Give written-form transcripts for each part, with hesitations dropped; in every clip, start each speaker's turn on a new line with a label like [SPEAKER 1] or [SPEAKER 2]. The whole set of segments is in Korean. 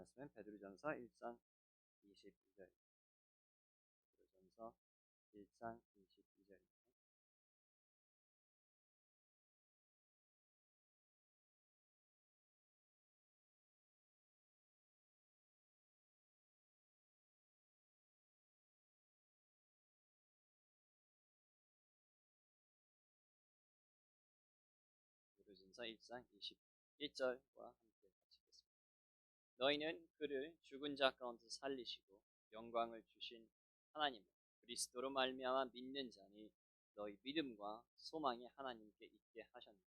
[SPEAKER 1] 말씀은 베드로전서 1장 22절. 베드로전서 1장 22절. 베드로전서 1장 21절과 함께 같이 읽겠습니다. 너희는 그를 죽은 자 가운데 살리시고 영광을 주신 하나님을 그리스도로 말미암아 믿는 자니 너희 믿음과 소망이 하나님께 있게 하셨느니라.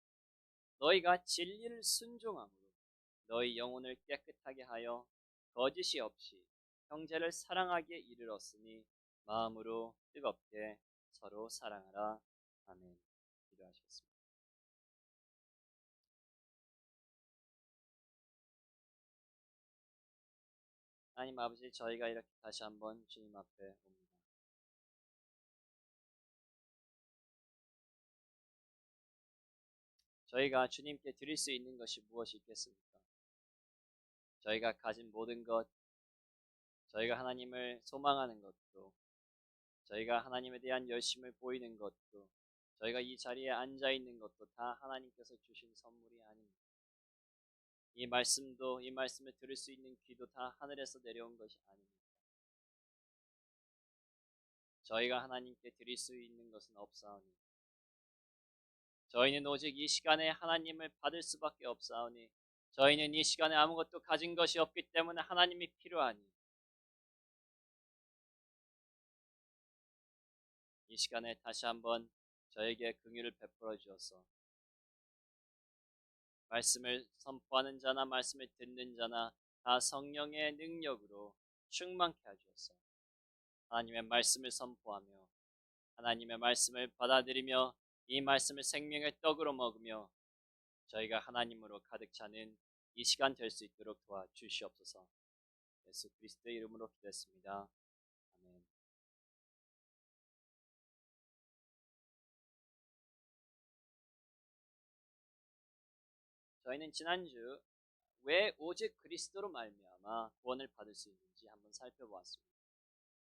[SPEAKER 1] 너희가 진리를 순종함으로 너희 영혼을 깨끗하게 하여 거짓이 없이 형제를 사랑하기에 이르렀으니 마음으로 뜨겁게 서로 사랑하라. 아멘. 기도하시겠습니다. 하나님 아버지, 저희가 이렇게 다시 한번 주님 앞에 옵니다. 저희가 주님께 드릴 수 있는 것이 무엇이 있겠습니까? 저희가 가진 모든 것, 저희가 하나님을 소망하는 것도, 저희가 하나님에 대한 열심을 보이는 것도, 저희가 이 자리에 앉아 있는 것도 다 하나님께서 주신 선물이 아닙니다. 이 말씀도, 이 말씀을 들을 수 있는 귀도 다 하늘에서 내려온 것이 아닙니다. 저희가 하나님께 드릴 수 있는 것은 없사오니 저희는 오직 이 시간에 하나님을 받을 수밖에 없사오니 저희는 이 시간에 아무것도 가진 것이 없기 때문에 하나님이 필요하니 이 시간에 다시 한번 저에게 긍휼을 베풀어 주어서 말씀을 선포하는 자나 말씀을 듣는 자나 다 성령의 능력으로 충만케 하주어서 하나님의 말씀을 선포하며 하나님의 말씀을 받아들이며 이 말씀을 생명의 떡으로 먹으며 저희가 하나님으로 가득 차는 이 시간 될 수 있도록 도와주시옵소서. 예수 그리스도의 이름으로 기도했습니다. 아멘. 저희는 지난주 왜 오직 그리스도로 말미암아 구원을 받을 수 있는지 한번 살펴보았습니다.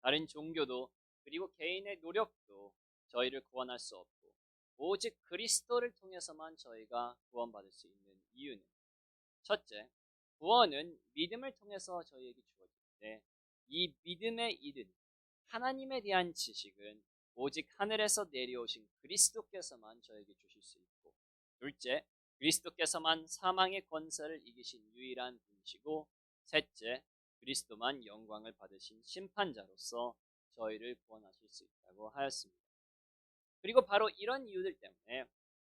[SPEAKER 1] 다른 종교도 그리고 개인의 노력도 저희를 구원할 수 없고 오직 그리스도를 통해서만 저희가 구원받을 수 있는 이유는 첫째, 구원은 믿음을 통해서 저희에게 주어지는데 이 믿음에 이른 하나님에 대한 지식은 오직 하늘에서 내려오신 그리스도께서만 저에게 주실 수 있고 둘째, 그리스도께서만 사망의 권세를 이기신 유일한 분이시고 셋째, 그리스도만 영광을 받으신 심판자로서 저희를 구원하실 수 있다고 하였습니다. 그리고 바로 이런 이유들 때문에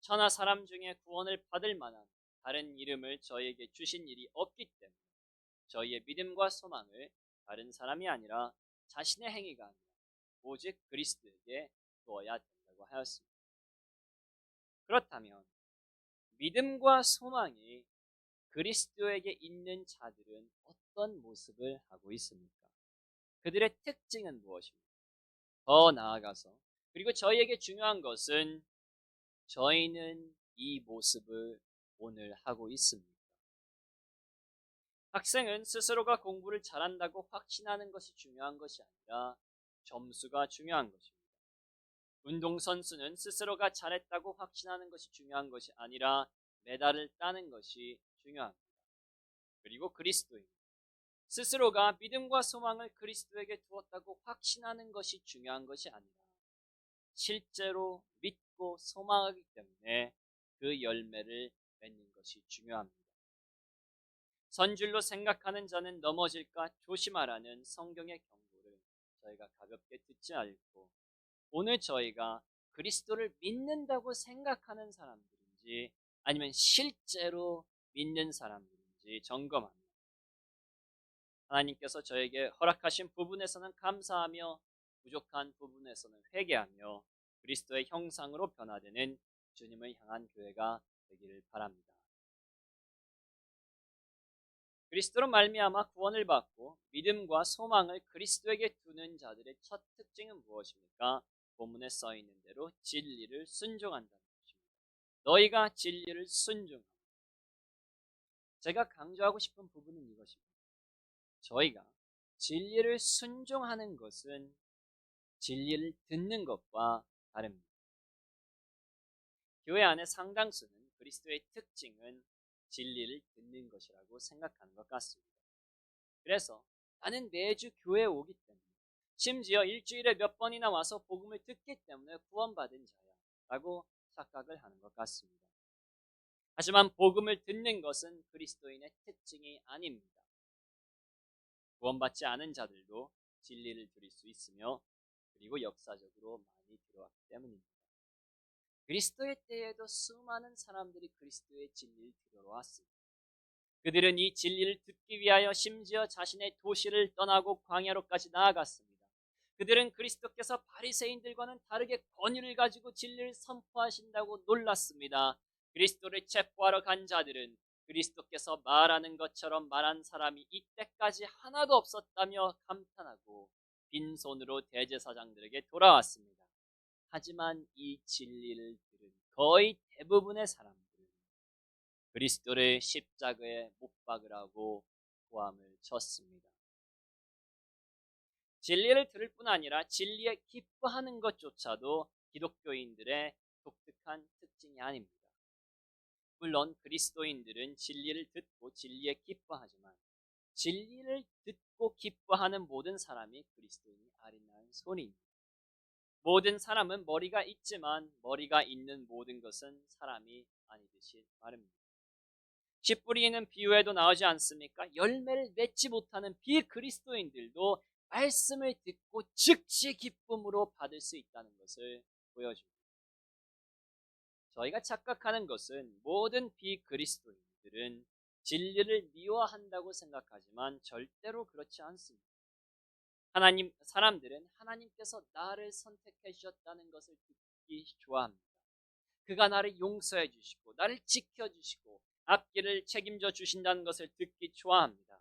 [SPEAKER 1] 천하 사람 중에 구원을 받을 만한 다른 이름을 저희에게 주신 일이 없기 때문에 저희의 믿음과 소망을 다른 사람이 아니라 자신의 행위가 아니라 오직 그리스도에게 두어야 된다고 하였습니다. 그렇다면 믿음과 소망이 그리스도에게 있는 자들은 어떤 모습을 하고 있습니까? 그들의 특징은 무엇입니까? 더 나아가서 그리고 저희에게 중요한 것은 저희는 이 모습을 오늘 하고 있습니까? 학생은 스스로가 공부를 잘한다고 확신하는 것이 중요한 것이 아니라 점수가 중요한 것입니다. 운동선수는 스스로가 잘했다고 확신하는 것이 중요한 것이 아니라 메달을 따는 것이 중요합니다. 그리고 그리스도인 스스로가 믿음과 소망을 그리스도에게 두었다고 확신하는 것이 중요한 것이 아니라 실제로 믿고 소망하기 때문에 그 열매를 맺는 것이 중요합니다. 선줄로 생각하는 자는 넘어질까 조심하라는 성경의 경고를 저희가 가볍게 듣지 않고 오늘 저희가 그리스도를 믿는다고 생각하는 사람들인지 아니면 실제로 믿는 사람들인지 점검합니다. 하나님께서 저에게 허락하신 부분에서는 감사하며 부족한 부분에서는 회개하며 그리스도의 형상으로 변화되는 주님을 향한 교회가 되기를 바랍니다. 그리스도로 말미암아 구원을 받고 믿음과 소망을 그리스도에게 두는 자들의 첫 특징은 무엇입니까? 본문에 써 있는 대로 진리를 순종한다는 것입니다. 너희가 진리를 순종하라. 제가 강조하고 싶은 부분은 이것입니다. 저희가 진리를 순종하는 것은 진리를 듣는 것과 다릅니다. 교회 안의 상당수는 그리스도의 특징은 진리를 듣는 것이라고 생각하는 것 같습니다. 그래서 나는 매주 교회에 오기 때문에, 심지어 일주일에 몇 번이나 와서 복음을 듣기 때문에 구원받은 자야 라고 착각을 하는 것 같습니다. 하지만 복음을 듣는 것은 그리스도인의 특징이 아닙니다. 구원받지 않은 자들도 진리를 들을 수 있으며, 그리고 역사적으로 많이 들어왔기 때문입니다. 그리스도의 때에도 수많은 사람들이 그리스도의 진리를 들으러 왔습니다. 그들은 이 진리를 듣기 위하여 심지어 자신의 도시를 떠나고 광야로까지 나아갔습니다. 그들은 그리스도께서 바리새인들과는 다르게 권위를 가지고 진리를 선포하신다고 놀랐습니다. 그리스도를 체포하러 간 자들은 그리스도께서 말하는 것처럼 말한 사람이 이때까지 하나도 없었다며 감탄하고 빈손으로 대제사장들에게 돌아왔습니다. 하지만 이 진리를 들은 거의 대부분의 사람들은 그리스도를 십자가에 못 박으라고 고함을 쳤습니다. 진리를 들을 뿐 아니라 진리에 기뻐하는 것조차도 기독교인들의 독특한 특징이 아닙니다. 물론 그리스도인들은 진리를 듣고 진리에 기뻐하지만, 진리를 듣고 기뻐하는 모든 사람이 그리스도인이 아니라는 소리입니다. 모든 사람은 머리가 있지만 머리가 있는 모든 것은 사람이 아니듯이 말입니다. 씨 뿌리는 비유에도 나오지 않습니까? 열매를 맺지 못하는 비그리스도인들도 말씀을 듣고 즉시 기쁨으로 받을 수 있다는 것을 보여줍니다. 저희가 착각하는 것은 모든 비그리스도인들은 진리를 미워한다고 생각하지만 절대로 그렇지 않습니다. 사람들은 하나님께서 나를 선택해 주셨다는 것을 듣기 좋아합니다. 그가 나를 용서해 주시고 나를 지켜 주시고 앞길을 책임져 주신다는 것을 듣기 좋아합니다.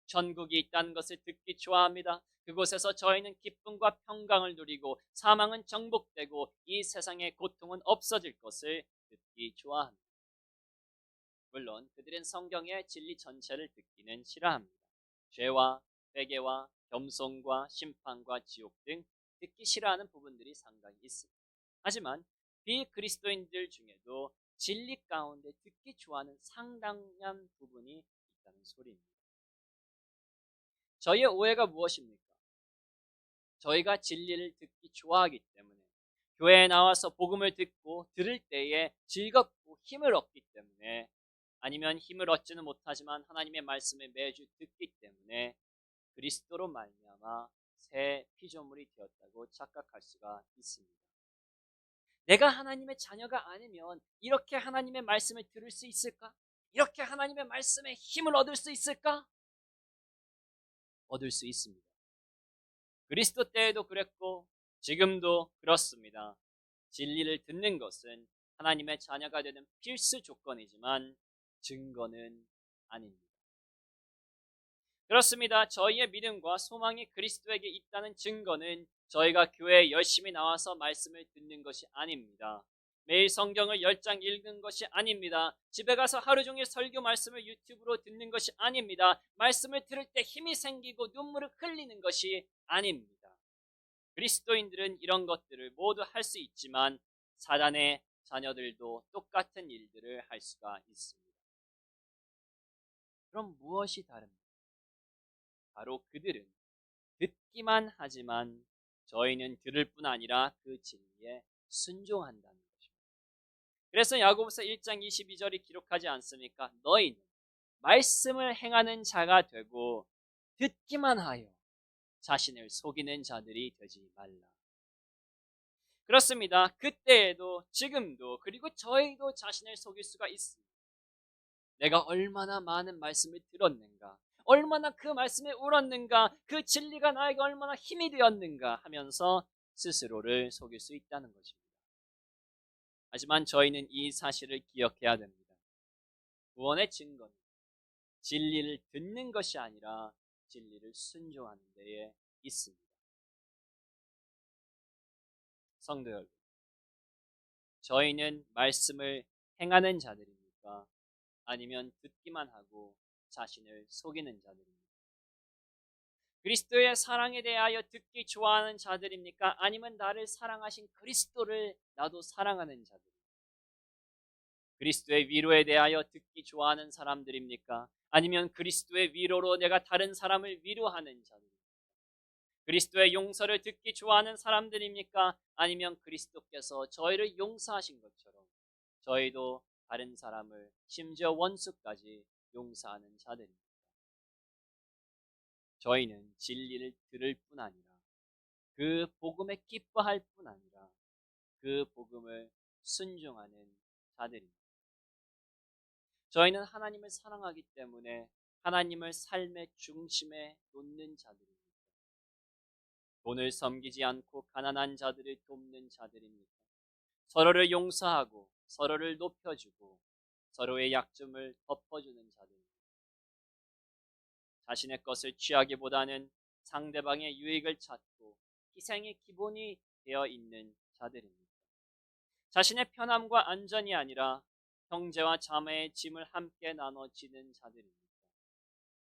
[SPEAKER 1] 천국이 있다는 것을 듣기 좋아합니다. 그곳에서 저희는 기쁨과 평강을 누리고 사망은 정복되고 이 세상의 고통은 없어질 것을 듣기 좋아합니다. 물론 그들은 성경의 진리 전체를 듣기는 싫어합니다. 죄와 회개와 겸손과 심판과 지옥 등 듣기 싫어하는 부분들이 상당히 있습니다. 하지만 비그리스도인들 중에도 진리 가운데 듣기 좋아하는 상당한 부분이 있다는 소리입니다. 저희의 오해가 무엇입니까? 저희가 진리를 듣기 좋아하기 때문에, 교회에 나와서 복음을 듣고 들을 때에 즐겁고 힘을 얻기 때문에, 아니면 힘을 얻지는 못하지만 하나님의 말씀을 매주 듣기 때문에 그리스도로 말미암아 새 피조물이 되었다고 착각할 수가 있습니다. 내가 하나님의 자녀가 아니면 이렇게 하나님의 말씀을 들을 수 있을까? 이렇게 하나님의 말씀에 힘을 얻을 수 있을까? 얻을 수 있습니다. 그리스도 때에도 그랬고 지금도 그렇습니다. 진리를 듣는 것은 하나님의 자녀가 되는 필수 조건이지만 증거는 아닙니다. 그렇습니다. 저희의 믿음과 소망이 그리스도에게 있다는 증거는 저희가 교회에 열심히 나와서 말씀을 듣는 것이 아닙니다. 매일 성경을 10장 읽는 것이 아닙니다. 집에 가서 하루 종일 설교 말씀을 유튜브로 듣는 것이 아닙니다. 말씀을 들을 때 힘이 생기고 눈물을 흘리는 것이 아닙니다. 그리스도인들은 이런 것들을 모두 할 수 있지만 사단의 자녀들도 똑같은 일들을 할 수가 있습니다. 그럼 무엇이 다릅니까? 바로 그들은 듣기만 하지만 저희는 들을 뿐 아니라 그 진리에 순종한다는 것입니다. 그래서 야고보서 1장 22절이 기록하지 않습니까? 너희는 말씀을 행하는 자가 되고 듣기만 하여 자신을 속이는 자들이 되지 말라. 그렇습니다. 그때에도 지금도 그리고 저희도 자신을 속일 수가 있습니다. 내가 얼마나 많은 말씀을 들었는가, 얼마나 그 말씀에 울었는가, 그 진리가 나에게 얼마나 힘이 되었는가 하면서 스스로를 속일 수 있다는 것입니다. 하지만 저희는 이 사실을 기억해야 됩니다. 구원의 증거는 진리를 듣는 것이 아니라 진리를 순종하는 데에 있습니다. 성도 여러분, 저희는 말씀을 행하는 자들입니까? 아니면 듣기만 하고 자신을 속이는 자들입니까? 그리스도의 사랑에 대하여 듣기 좋아하는 자들입니까? 아니면 나를 사랑하신 그리스도를 나도 사랑하는 자들? 그리스도의 위로에 대하여 듣기 좋아하는 사람들입니까? 아니면 그리스도의 위로로 내가 다른 사람을 위로하는 자들? 그리스도의 용서를 듣기 좋아하는 사람들입니까? 아니면 그리스도께서 저희를 용서하신 것처럼 저희도 다른 사람을 심지어 원수까지 용서하는 자들입니다. 저희는 진리를 들을 뿐 아니라 그 복음에 기뻐할 뿐 아니라 그 복음을 순종하는 자들입니다. 저희는 하나님을 사랑하기 때문에 하나님을 삶의 중심에 놓는 자들입니다. 돈을 섬기지 않고 가난한 자들을 돕는 자들입니다. 서로를 용서하고 서로를 높여주고 서로의 약점을 덮어주는 자들입니다. 자신의 것을 취하기보다는 상대방의 유익을 찾고 희생이 기본이 되어 있는 자들입니다. 자신의 편함과 안전이 아니라 형제와 자매의 짐을 함께 나눠지는 자들입니다.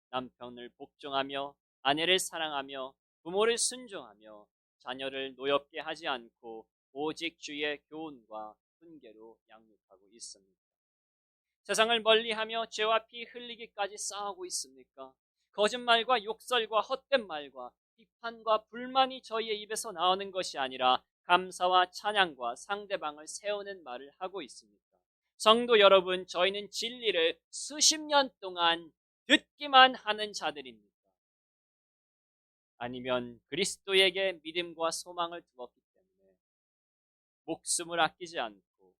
[SPEAKER 1] 남편을 복종하며 아내를 사랑하며 부모를 순종하며 자녀를 노엽게 하지 않고 오직 주의 교훈과 훈계로 양육하고 있습니다. 세상을 멀리하며 죄와 피 흘리기까지 싸우고 있습니까? 거짓말과 욕설과 헛된 말과 비판과 불만이 저희의 입에서 나오는 것이 아니라 감사와 찬양과 상대방을 세우는 말을 하고 있습니까? 성도 여러분, 저희는 진리를 수십 년 동안 듣기만 하는 자들입니까? 아니면 그리스도에게 믿음과 소망을 두었기 때문에 목숨을 아끼지 않고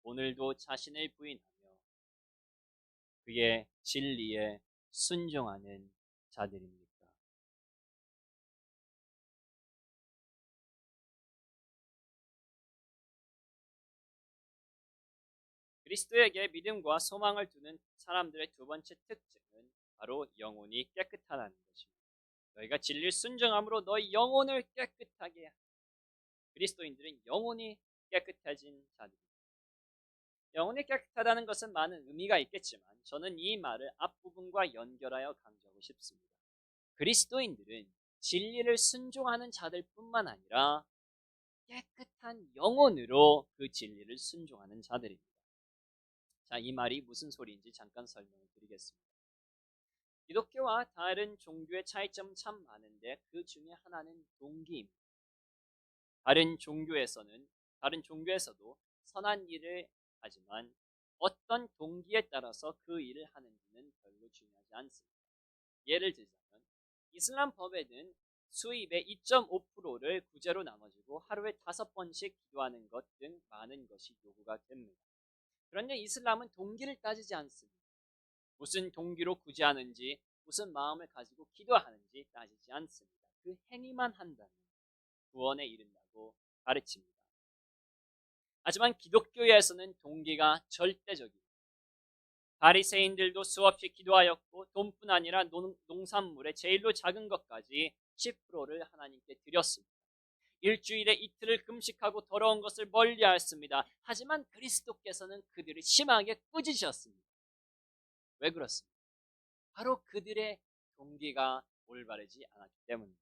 [SPEAKER 1] 오늘도 자신을 부인하며 그의 진리에 순종하는 자들입니까? 그리스도에게 믿음과 소망을 두는 사람들의 두 번째 특징은 바로 영혼이 깨끗하다는 것입니다. 너희가 진리를 순종함으로 너희 영혼을 깨끗하게 하. 그리스도인들은 영혼이 깨끗해진 자들입니다. 영혼이 깨끗하다는 것은 많은 의미가 있겠지만 저는 이 말을 앞부분과 연결하여 강조하고 싶습니다. 그리스도인들은 진리를 순종하는 자들 뿐만 아니라 깨끗한 영혼으로 그 진리를 순종하는 자들입니다. 자, 이 말이 무슨 소리인지 잠깐 설명을 드리겠습니다. 기독교와 다른 종교의 차이점은 참 많은데 그 중에 하나는 동기입니다. 다른 종교에서도 선한 일을 하지만 어떤 동기에 따라서 그 일을 하는지는 별로 중요하지 않습니다. 예를 들자면 이슬람 법에는 수입의 2.5%를 구제로 나눠주고 하루에 5번씩 기도하는 것 등 많은 것이 요구가 됩니다. 그런데 이슬람은 동기를 따지지 않습니다. 무슨 동기로 구제하는지 무슨 마음을 가지고 기도하는지 따지지 않습니다. 그 행위만 한다면 구원에 이른다고 가르칩니다. 하지만 기독교에서는 동기가 절대적입니다. 바리새인들도 수없이 기도하였고 돈뿐 아니라 농산물의 제일로 작은 것까지 10%를 하나님께 드렸습니다. 일주일에 이틀을 금식하고 더러운 것을 멀리하였습니다. 하지만 그리스도께서는 그들을 심하게 꾸짖으셨습니다. 왜 그렇습니까? 바로 그들의 동기가 올바르지 않았기 때문입니다.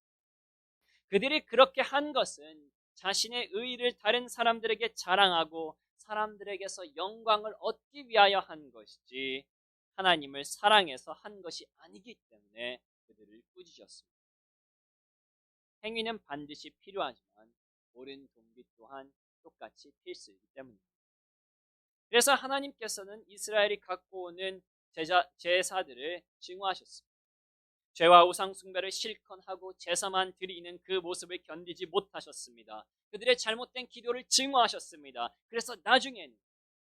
[SPEAKER 1] 그들이 그렇게 한 것은 자신의 의의를 다른 사람들에게 자랑하고 사람들에게서 영광을 얻기 위하여 한 것이지 하나님을 사랑해서 한 것이 아니기 때문에 그들을 꾸짖었습니다. 행위는 반드시 필요하지만 옳은 동기 또한 똑같이 필수이기 때문입니다. 그래서 하나님께서는 이스라엘이 갖고 오는 제사들을 증오하셨습니다. 죄와 우상 숭배를 실컷 하고 제사만 드리는 그 모습을 견디지 못하셨습니다. 그들의 잘못된 기도를 증오하셨습니다. 그래서 나중에는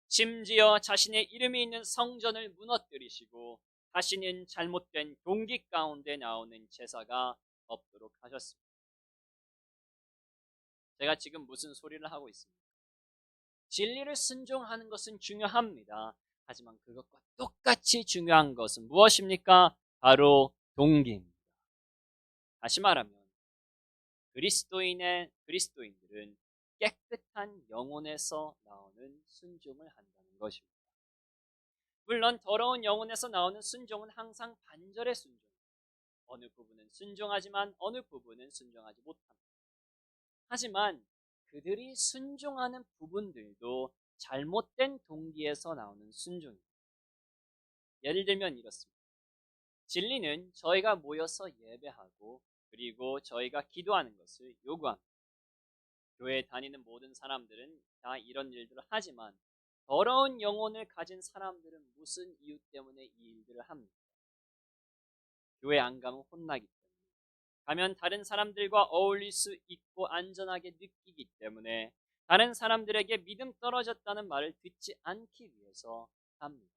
[SPEAKER 1] 심지어 자신의 이름이 있는 성전을 무너뜨리시고 다시는 잘못된 동기 가운데 나오는 제사가 없도록 하셨습니다. 제가 지금 무슨 소리를 하고 있습니까? 진리를 순종하는 것은 중요합니다. 하지만 그것과 똑같이 중요한 것은 무엇입니까? 바로 동기입니다. 다시 말하면 그리스도인들은 깨끗한 영혼에서 나오는 순종을 한다는 것입니다. 물론 더러운 영혼에서 나오는 순종은 항상 반절의 순종, 어느 부분은 순종하지만 어느 부분은 순종하지 못합니다. 하지만 그들이 순종하는 부분들도 잘못된 동기에서 나오는 순종입니다. 예를 들면 이렇습니다. 진리는 저희가 모여서 예배하고 그리고 저희가 기도하는 것을 요구합니다. 교회에 다니는 모든 사람들은 다 이런 일들을 하지만 더러운 영혼을 가진 사람들은 무슨 이유 때문에 이 일들을 합니까? 교회 안 가면 혼나기 때문에, 가면 다른 사람들과 어울릴 수 있고 안전하게 느끼기 때문에, 다른 사람들에게 믿음 떨어졌다는 말을 듣지 않기 위해서 합니다.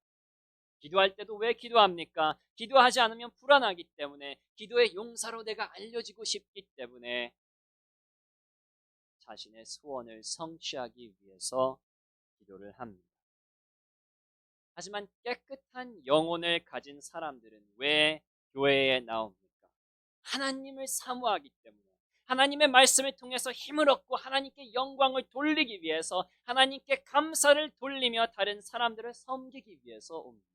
[SPEAKER 1] 기도할 때도 왜 기도합니까? 기도하지 않으면 불안하기 때문에, 기도의 용사로 내가 알려지고 싶기 때문에, 자신의 소원을 성취하기 위해서 기도를 합니다. 하지만 깨끗한 영혼을 가진 사람들은 왜 교회에 나옵니까? 하나님을 사모하기 때문에, 하나님의 말씀을 통해서 힘을 얻고 하나님께 영광을 돌리기 위해서, 하나님께 감사를 돌리며 다른 사람들을 섬기기 위해서 옵니다.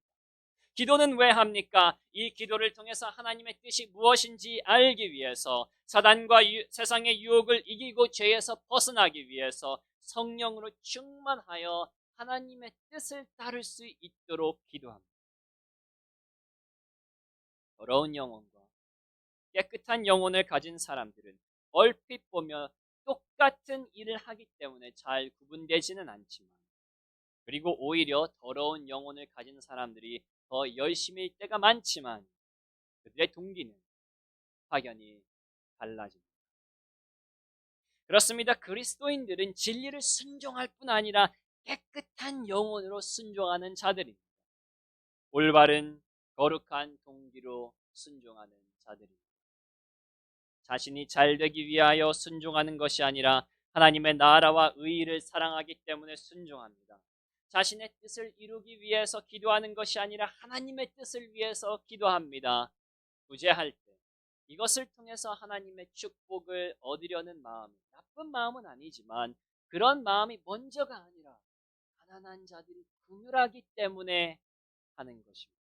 [SPEAKER 1] 기도는 왜 합니까? 이 기도를 통해서 하나님의 뜻이 무엇인지 알기 위해서, 사단과 세상의 유혹을 이기고 죄에서 벗어나기 위해서 성령으로 충만하여 하나님의 뜻을 따를 수 있도록 기도합니다. 더러운 영혼과 깨끗한 영혼을 가진 사람들은 얼핏 보며 똑같은 일을 하기 때문에 잘 구분되지는 않지만, 그리고 오히려 더러운 영혼을 가진 사람들이 더 열심일 때가 많지만 그들의 동기는 확연히 달라집니다. 그렇습니다. 그리스도인들은 진리를 순종할 뿐 아니라 깨끗한 영혼으로 순종하는 자들입니다. 올바른 거룩한 동기로 순종하는 자들입니다. 자신이 잘 되기 위하여 순종하는 것이 아니라 하나님의 나라와 의의를 사랑하기 때문에 순종합니다. 자신의 뜻을 이루기 위해서 기도하는 것이 아니라 하나님의 뜻을 위해서 기도합니다. 구제할 때 이것을 통해서 하나님의 축복을 얻으려는 마음, 나쁜 마음은 아니지만 그런 마음이 먼저가 아니라 가난한 자들이 긍휼하기 때문에 하는 것입니다.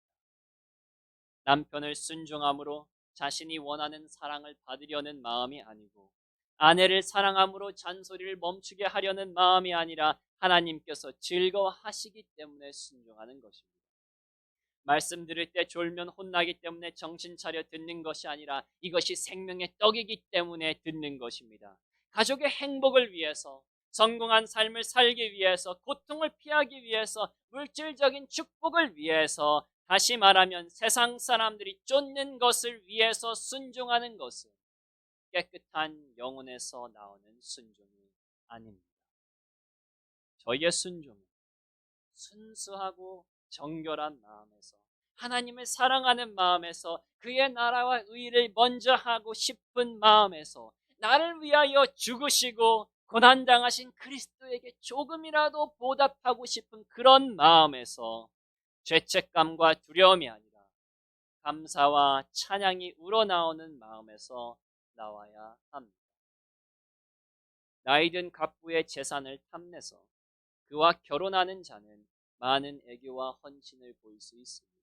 [SPEAKER 1] 남편을 순종함으로 자신이 원하는 사랑을 받으려는 마음이 아니고, 아내를 사랑함으로 잔소리를 멈추게 하려는 마음이 아니라 하나님께서 즐거워하시기 때문에 순종하는 것입니다. 말씀 들을 때 졸면 혼나기 때문에 정신 차려 듣는 것이 아니라 이것이 생명의 떡이기 때문에 듣는 것입니다. 가족의 행복을 위해서, 성공한 삶을 살기 위해서, 고통을 피하기 위해서, 물질적인 축복을 위해서, 다시 말하면 세상 사람들이 쫓는 것을 위해서 순종하는 것은 깨끗한 영혼에서 나오는 순종이 아닙니다. 저희의 순종은 순수하고 정결한 마음에서, 하나님을 사랑하는 마음에서, 그의 나라와 의를 먼저 하고 싶은 마음에서, 나를 위하여 죽으시고 고난당하신 그리스도에게 조금이라도 보답하고 싶은 그런 마음에서, 죄책감과 두려움이 아니라 감사와 찬양이 우러나오는 마음에서 나와야 합니다. 나이든 갑부의 재산을 탐내서 그와 결혼하는 자는 많은 애교와 헌신을 보일 수 있습니다.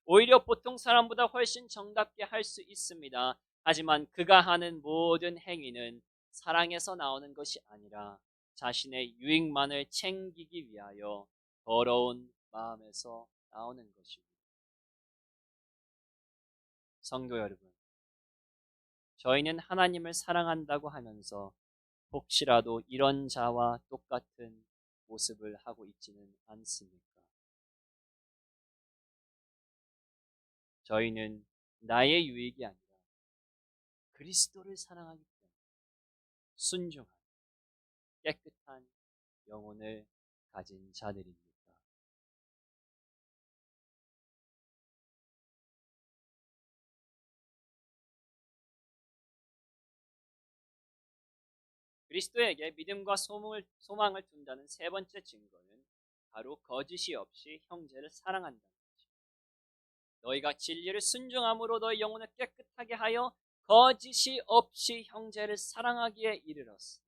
[SPEAKER 1] 오히려 보통 사람보다 훨씬 정답게 할 수 있습니다. 하지만 그가 하는 모든 행위는 사랑에서 나오는 것이 아니라 자신의 유익만을 챙기기 위하여 더러운 마음에서 나오는 것입니다. 성도 여러분, 저희는 하나님을 사랑한다고 하면서 혹시라도 이런 자와 똑같은 모습을 하고 있지는 않습니까? 저희는 나의 유익이 아니라 그리스도를 사랑하기 때문에 순종한 깨끗한 영혼을 가진 자들입니다. 그리스도에게 믿음과 소망을 둔다는 세 번째 증거는 바로 거짓이 없이 형제를 사랑한다는 것입니다. 너희가 진리를 순종함으로 너희 영혼을 깨끗하게 하여 거짓이 없이 형제를 사랑하기에 이르렀으니.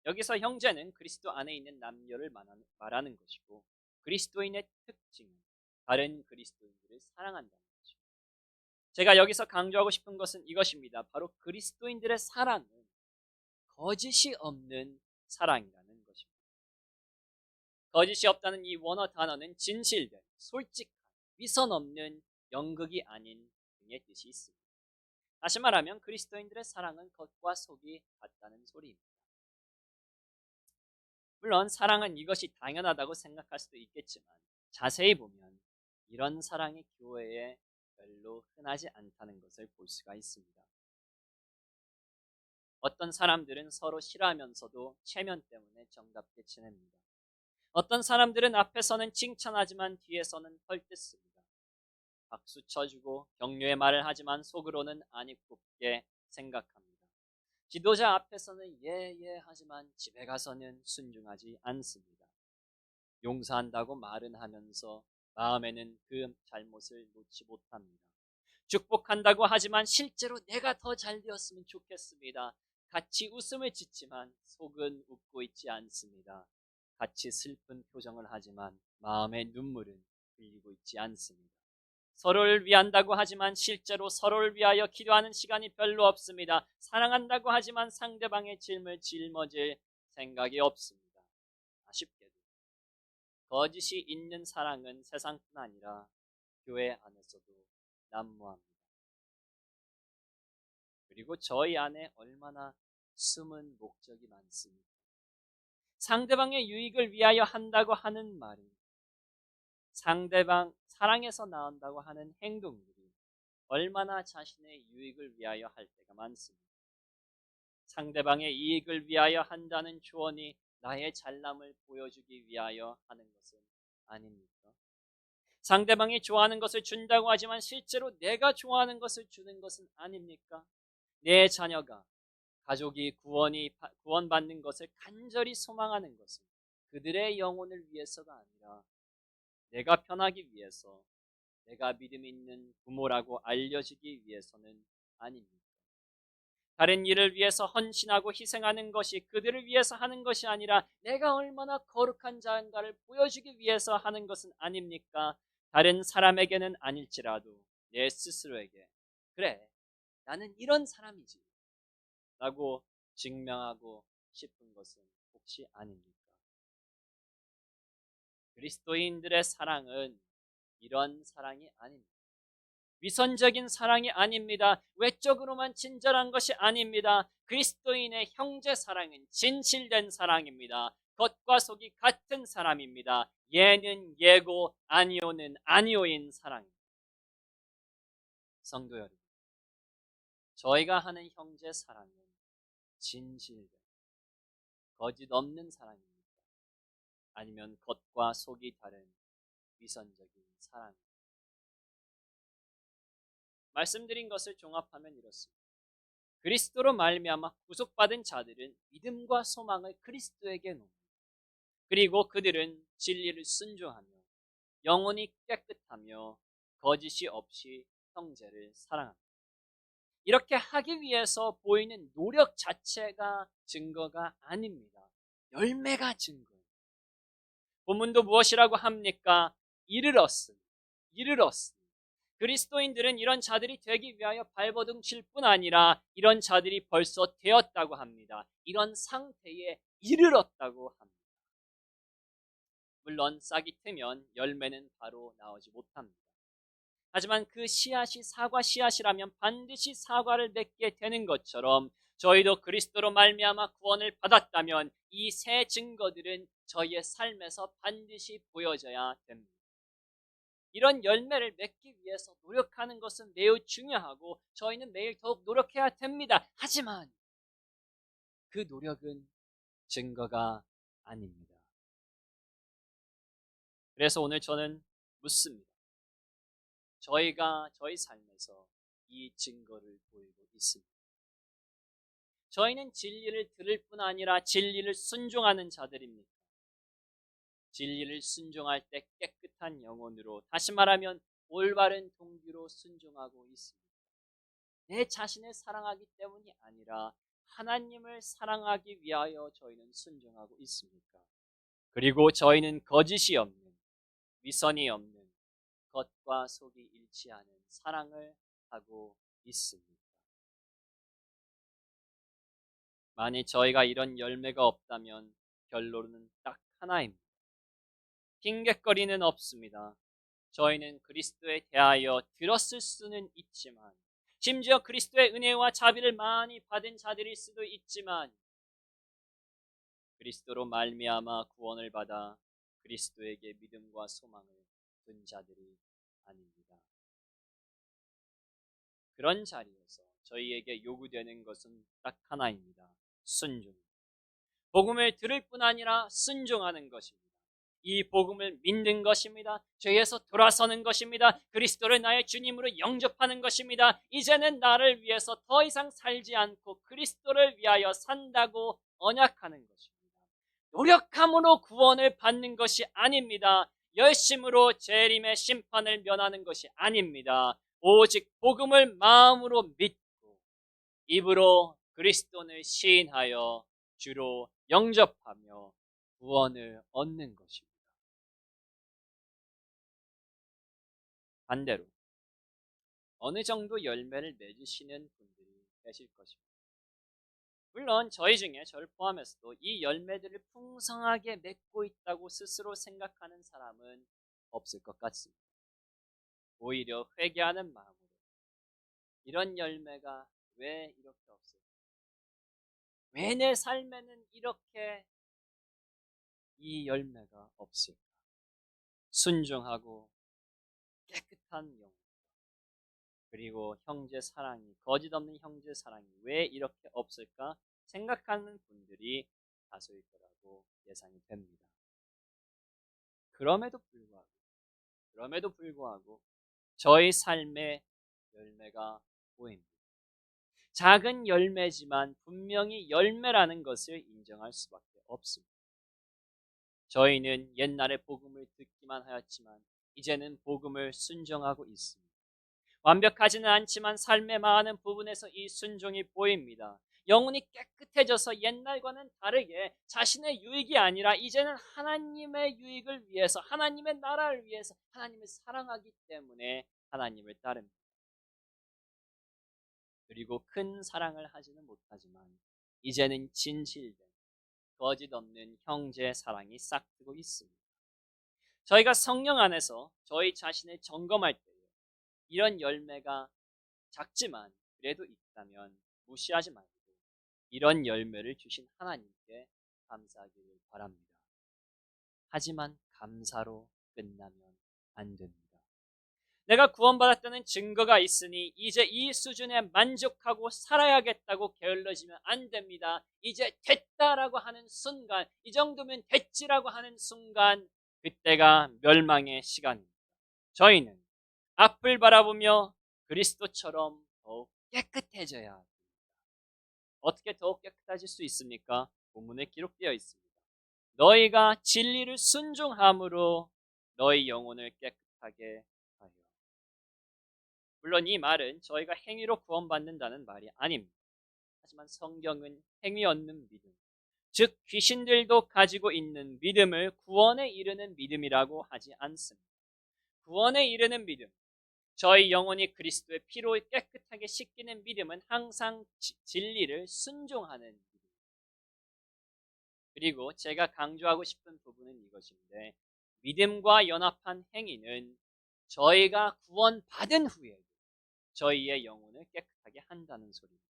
[SPEAKER 1] 여기서 형제는 그리스도 안에 있는 남녀를 말하는 것이고, 그리스도인의 특징은 다른 그리스도인들을 사랑한다는 것입니다. 제가 여기서 강조하고 싶은 것은 이것입니다. 바로 그리스도인들의 사랑은 거짓이 없는 사랑이라는 것입니다. 거짓이 없다는 이 원어 단어는 진실된, 솔직한, 위선 없는 연극이 아닌 등의 뜻이 있습니다. 다시 말하면 그리스도인들의 사랑은 겉과 속이 같다는 소리입니다. 물론 사랑은 이것이 당연하다고 생각할 수도 있겠지만 자세히 보면 이런 사랑이 교회에 별로 흔하지 않다는 것을 볼 수가 있습니다. 어떤 사람들은 서로 싫어하면서도 체면 때문에 정답게 지냅니다. 어떤 사람들은 앞에서는 칭찬하지만 뒤에서는 헐뜯습니다. 박수 쳐주고 격려의 말을 하지만 속으로는 안 입굽게 생각합니다. 지도자 앞에서는 예 하지만 집에 가서는 순종하지 않습니다. 용서한다고 말은 하면서 마음에는 그 잘못을 놓지 못합니다. 축복한다고 하지만 실제로 내가 더 잘 되었으면 좋겠습니다. 같이 웃음을 짓지만 속은 웃고 있지 않습니다. 같이 슬픈 표정을 하지만 마음의 눈물은 흘리고 있지 않습니다. 서로를 위한다고 하지만 실제로 서로를 위하여 기도하는 시간이 별로 없습니다. 사랑한다고 하지만 상대방의 짐을 짊어질 생각이 없습니다. 아쉽게도 거짓이 있는 사랑은 세상뿐 아니라 교회 안에서도 난무합니다. 그리고 저희 안에 얼마나 숨은 목적이 많습니까? 상대방의 유익을 위하여 한다고 하는 말이 상대방 사랑에서 나온다고 하는 행동들이 얼마나 자신의 유익을 위하여 할 때가 많습니다. 상대방의 이익을 위하여 한다는 조언이 나의 잘남을 보여주기 위하여 하는 것은 아닙니까? 상대방이 좋아하는 것을 준다고 하지만 실제로 내가 좋아하는 것을 주는 것은 아닙니까? 내 자녀가 가족이 구원받는 것을 간절히 소망하는 것은 그들의 영혼을 위해서가 아니라 내가 편하기 위해서, 내가 믿음 있는 부모라고 알려지기 위해서는 아닙니까? 다른 일을 위해서 헌신하고 희생하는 것이 그들을 위해서 하는 것이 아니라 내가 얼마나 거룩한 자인가를 보여주기 위해서 하는 것은 아닙니까? 다른 사람에게는 아닐지라도 내 스스로에게 그래, 나는 이런 사람이지 라고 증명하고 싶은 것은 혹시 아닙니까? 그리스도인들의 사랑은 이런 사랑이 아닙니다. 위선적인 사랑이 아닙니다. 외적으로만 친절한 것이 아닙니다. 그리스도인의 형제 사랑은 진실된 사랑입니다. 겉과 속이 같은 사람입니다. 예는 예고 아니오는 아니오인 사랑입니다. 성도 여러분, 저희가 하는 형제 사랑은 진실된 거짓 없는 사랑입니다. 아니면 겉과 속이 다른 위선적인 사랑입니다. 말씀드린 것을 종합하면 이렇습니다. 그리스도로 말미암아 구속받은 자들은 믿음과 소망을 그리스도에게 놓습니다. 그리고 그들은 진리를 순종하며 영혼이 깨끗하며 거짓이 없이 형제를 사랑합니다. 이렇게 하기 위해서 보이는 노력 자체가 증거가 아닙니다. 열매가 증거입니다. 본문도 무엇이라고 합니까? 이를 얻습니다. 이를 얻습니다. 그리스도인들은 이런 자들이 되기 위하여 발버둥 칠 뿐 아니라 이런 자들이 벌써 되었다고 합니다. 이런 상태에 이르렀다고 합니다. 물론 싹이 트면 열매는 바로 나오지 못합니다. 하지만 그 씨앗이 사과 씨앗이라면 반드시 사과를 맺게 되는 것처럼 저희도 그리스도로 말미암아 구원을 받았다면 이 세 증거들은 저희의 삶에서 반드시 보여져야 됩니다. 이런 열매를 맺기 위해서 노력하는 것은 매우 중요하고 저희는 매일 더욱 노력해야 됩니다. 하지만 그 노력은 증거가 아닙니다. 그래서 오늘 저는 묻습니다. 저희가 저희 삶에서 이 증거를 보이고 있습니다. 저희는 진리를 들을 뿐 아니라 진리를 순종하는 자들입니다. 진리를 순종할 때 깨끗한 영혼으로, 다시 말하면 올바른 동기로 순종하고 있습니다. 내 자신을 사랑하기 때문이 아니라 하나님을 사랑하기 위하여 저희는 순종하고 있습니까? 그리고 저희는 거짓이 없는, 위선이 없는, 겉과 속이 일치하는 사랑을 하고 있습니다. 만일 저희가 이런 열매가 없다면 결론은 딱 하나입니다. 핑곗거리는 없습니다. 저희는 그리스도에 대하여 들었을 수는 있지만, 심지어 그리스도의 은혜와 자비를 많이 받은 자들일 수도 있지만, 그리스도로 말미암아 구원을 받아 그리스도에게 믿음과 소망을 둔 자들이 아닙니다. 그런 자리에서 저희에게 요구되는 것은 딱 하나입니다. 순종. 복음을 들을 뿐 아니라 순종하는 것입니다. 이 복음을 믿는 것입니다. 죄에서 돌아서는 것입니다. 그리스도를 나의 주님으로 영접하는 것입니다. 이제는 나를 위해서 더 이상 살지 않고 그리스도를 위하여 산다고 언약하는 것입니다. 노력함으로 구원을 받는 것이 아닙니다. 열심으로 재림의 심판을 면하는 것이 아닙니다. 오직 복음을 마음으로 믿고 입으로 그리스도를 시인하여 주로 영접하며 구원을 얻는 것입니다. 반대로 어느 정도 열매를 맺으시는 분들이 계실 것입니다. 물론 저희 중에 저를 포함해서도 이 열매들을 풍성하게 맺고 있다고 스스로 생각하는 사람은 없을 것 같습니다. 오히려 회개하는 마음으로 이런 열매가 왜 이렇게 없을까? 왜 내 삶에는 이렇게 이 열매가 없을까? 순종하고 깨끗한 영, 그리고 형제 사랑이, 거짓 없는 형제 사랑이 왜 이렇게 없을까 생각하는 분들이 다수일 거라고 예상이 됩니다. 그럼에도 불구하고 저희 삶의 열매가 보입니다. 작은 열매지만 분명히 열매라는 것을 인정할 수밖에 없습니다. 저희는 옛날에 복음을 듣기만 하였지만 이제는 복음을 순종하고 있습니다. 완벽하지는 않지만 삶의 많은 부분에서 이 순종이 보입니다. 영혼이 깨끗해져서 옛날과는 다르게 자신의 유익이 아니라 이제는 하나님의 유익을 위해서, 하나님의 나라를 위해서 하나님을 사랑하기 때문에 하나님을 따릅니다. 그리고 큰 사랑을 하지는 못하지만 이제는 진실된 거짓 없는 형제 사랑이 싹트고 있습니다. 저희가 성령 안에서 저희 자신을 점검할 때 이런 열매가 작지만 그래도 있다면 무시하지 말고 이런 열매를 주신 하나님께 감사하기를 바랍니다. 하지만 감사로 끝나면 안 됩니다. 내가 구원받았다는 증거가 있으니 이제 이 수준에 만족하고 살아야겠다고 게을러지면 안 됩니다. 이제 됐다라고 하는 순간, 이 정도면 됐지라고 하는 순간, 그때가 멸망의 시간입니다. 저희는 앞을 바라보며 그리스도처럼 더욱 깨끗해져야 합니다. 어떻게 더욱 깨끗해질 수 있습니까? 본문에 기록되어 있습니다. 너희가 진리를 순종함으로 너희 영혼을 깨끗하게 하여. 물론 이 말은 저희가 행위로 구원받는다는 말이 아닙니다. 하지만 성경은 행위 없는 믿음, 즉 귀신들도 가지고 있는 믿음을 구원에 이르는 믿음이라고 하지 않습니다. 구원에 이르는 믿음, 저희 영혼이 그리스도의 피로 깨끗하게 씻기는 믿음은 항상 진리를 순종하는 믿음. 그리고 제가 강조하고 싶은 부분은 이것인데, 믿음과 연합한 행위는 저희가 구원받은 후에 저희의 영혼을 깨끗하게 한다는 소리입니다.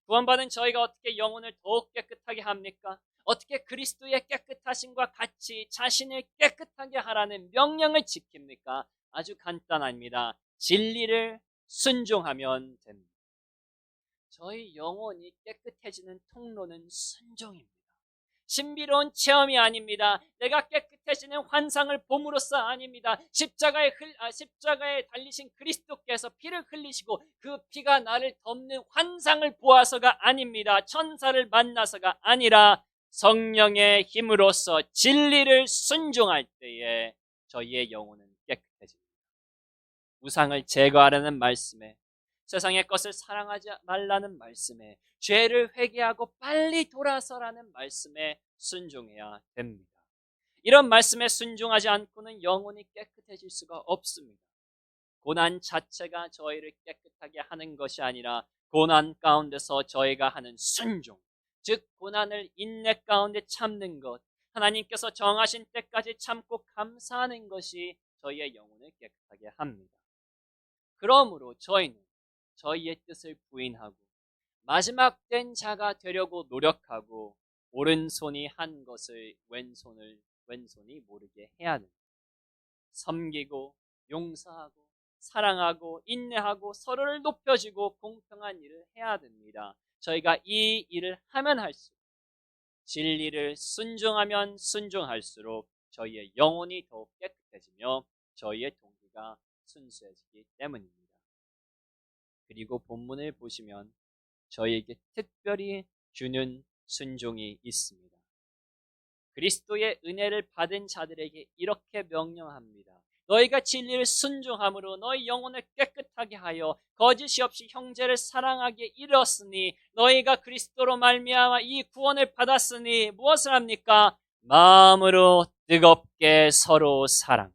[SPEAKER 1] 구원받은 저희가 어떻게 영혼을 더욱 깨끗하게 합니까? 어떻게 그리스도의 깨끗하심과 같이 자신을 깨끗하게 하라는 명령을 지킵니까? 아주 간단합니다. 진리를 순종하면 됩니다. 저희 영혼이 깨끗해지는 통로는 순종입니다. 신비로운 체험이 아닙니다. 내가 깨끗해지는 환상을 봄으로써 아닙니다. 십자가에 달리신 그리스도께서 피를 흘리시고 그 피가 나를 덮는 환상을 보아서가 아닙니다. 천사를 만나서가 아니라 성령의 힘으로써 진리를 순종할 때에 저희의 영혼은 깨끗해집니다. 우상을 제거하라는 말씀에, 세상의 것을 사랑하지 말라는 말씀에, 죄를 회개하고 빨리 돌아서라는 말씀에 순종해야 됩니다. 이런 말씀에 순종하지 않고는 영혼이 깨끗해질 수가 없습니다. 고난 자체가 저희를 깨끗하게 하는 것이 아니라 고난 가운데서 저희가 하는 순종, 즉 고난을 인내 가운데 참는 것, 하나님께서 정하신 때까지 참고 감사하는 것이 저희의 영혼을 깨끗하게 합니다. 그러므로 저희는 저희의 뜻을 부인하고 마지막 된 자가 되려고 노력하고 오른손이 한 것을 왼손이 모르게 해야 됩니다. 섬기고 용서하고 사랑하고 인내하고 서로를 높여주고 공평한 일을 해야 됩니다. 저희가 이 일을 하면 할수록 진리를 순종하면 순종할수록 저희의 영혼이 더욱 깨끗해지며 저희의 동기가 순수해지기 때문입니다. 그리고 본문을 보시면 저희에게 특별히 주는 순종이 있습니다. 그리스도의 은혜를 받은 자들에게 이렇게 명령합니다. 너희가 진리를 순종함으로 너희 영혼을 깨끗하게 하여 거짓이 없이 형제를 사랑하게 이르렀으니 너희가 그리스도로 말미암아 이 구원을 받았으니 무엇을 합니까? 마음으로 뜨겁게 서로 사랑하라.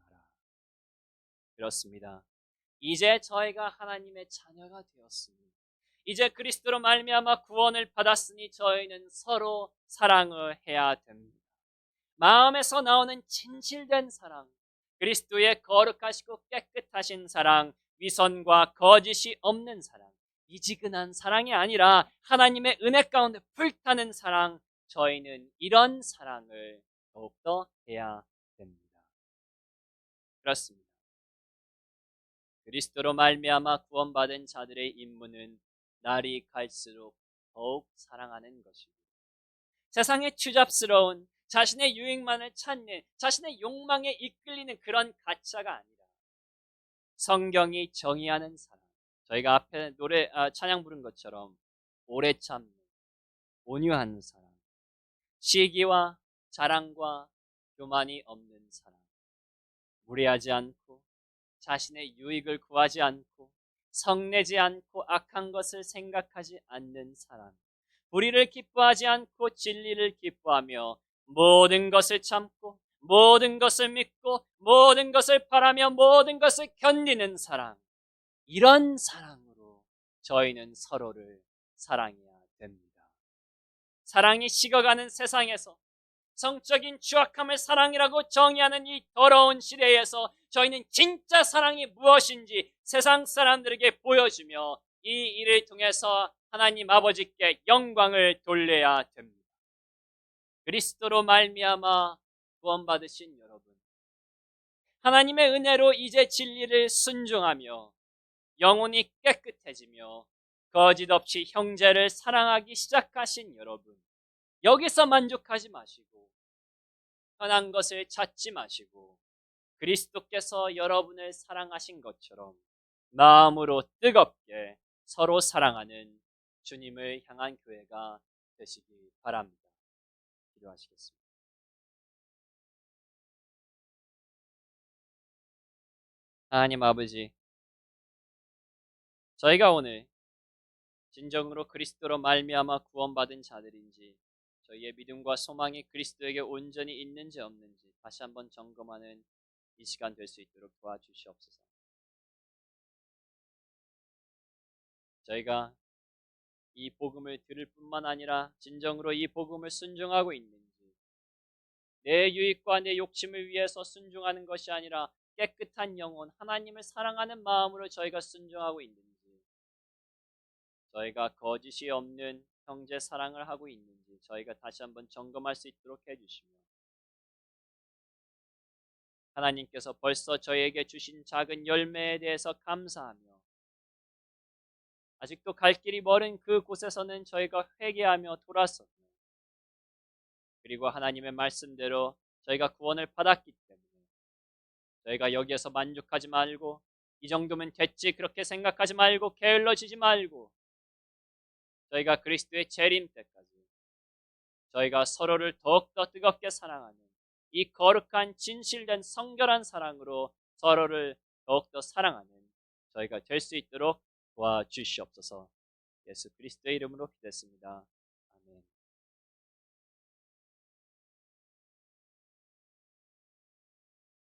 [SPEAKER 1] 그렇습니다. 이제 저희가 하나님의 자녀가 되었으니 이제 그리스도로 말미암아 구원을 받았으니 저희는 서로 사랑을 해야 됩니다. 마음에서 나오는 진실된 사랑, 그리스도의 거룩하시고 깨끗하신 사랑, 위선과 거짓이 없는 사랑, 미지근한 사랑이 아니라 하나님의 은혜 가운데 불타는 사랑, 저희는 이런 사랑을 더욱더 해야 됩니다. 그렇습니다. 그리스도로 말미암아 구원받은 자들의 임무는 날이 갈수록 더욱 사랑하는 것입니다. 세상의 추잡스러운 자신의 유익만을 찾는 자신의 욕망에 이끌리는 그런 가짜가 아니라 성경이 정의하는 사랑, 저희가 앞에 찬양 부른 것처럼 오래 참는 온유한 사랑, 시기와 자랑과 교만이 없는 사랑, 무례하지 않고 자신의 유익을 구하지 않고 성내지 않고 악한 것을 생각하지 않는 사랑, 불의를 기뻐하지 않고 진리를 기뻐하며 모든 것을 참고 모든 것을 믿고 모든 것을 바라며 모든 것을 견디는 사랑, 이런 사랑으로 저희는 서로를 사랑해야 됩니다. 사랑이 식어가는 세상에서 성적인 추악함을 사랑이라고 정의하는 이 더러운 시대에서 저희는 진짜 사랑이 무엇인지 세상 사람들에게 보여주며 이 일을 통해서 하나님 아버지께 영광을 돌려야 됩니다. 그리스도로 말미암아 구원받으신 여러분, 하나님의 은혜로 이제 진리를 순종하며 영혼이 깨끗해지며 거짓 없이 형제를 사랑하기 시작하신 여러분, 여기서 만족하지 마시고 편한 것을 찾지 마시고 그리스도께서 여러분을 사랑하신 것처럼 마음으로 뜨겁게 서로 사랑하는 주님을 향한 교회가 되시기 바랍니다. 기도하시겠습니다. 하나님 아버지, 저희가 오늘 진정으로 그리스도로 말미암아 구원받은 자들인지 저희의 믿음과 소망이 그리스도에게 온전히 있는지 없는지 다시 한번 점검하는 이 시간 될 수 있도록 도와주시옵소서. 저희가 이 복음을 들을 뿐만 아니라 진정으로 이 복음을 순종하고 있는지, 내 유익과 내 욕심을 위해서 순종하는 것이 아니라 깨끗한 영혼, 하나님을 사랑하는 마음으로 저희가 순종하고 있는지, 저희가 거짓이 없는 형제 사랑을 하고 있는지 저희가 다시 한번 점검할 수 있도록 해주시며, 하나님께서 벌써 저희에게 주신 작은 열매에 대해서 감사하며 아직도 갈 길이 멀은 그 곳에서는 저희가 회개하며 돌아서며, 그리고 하나님의 말씀대로 저희가 구원을 받았기 때문에 저희가 여기에서 만족하지 말고 이 정도면 됐지 그렇게 생각하지 말고 게을러지지 말고 저희가 그리스도의 재림 때까지 저희가 서로를 더욱더 뜨겁게 사랑하는 이 거룩한 진실된 성결한 사랑으로 서로를 더욱더 사랑하는 저희가 될 수 있도록 도와주시옵소서. 예수 그리스도의 이름으로 기도했습니다.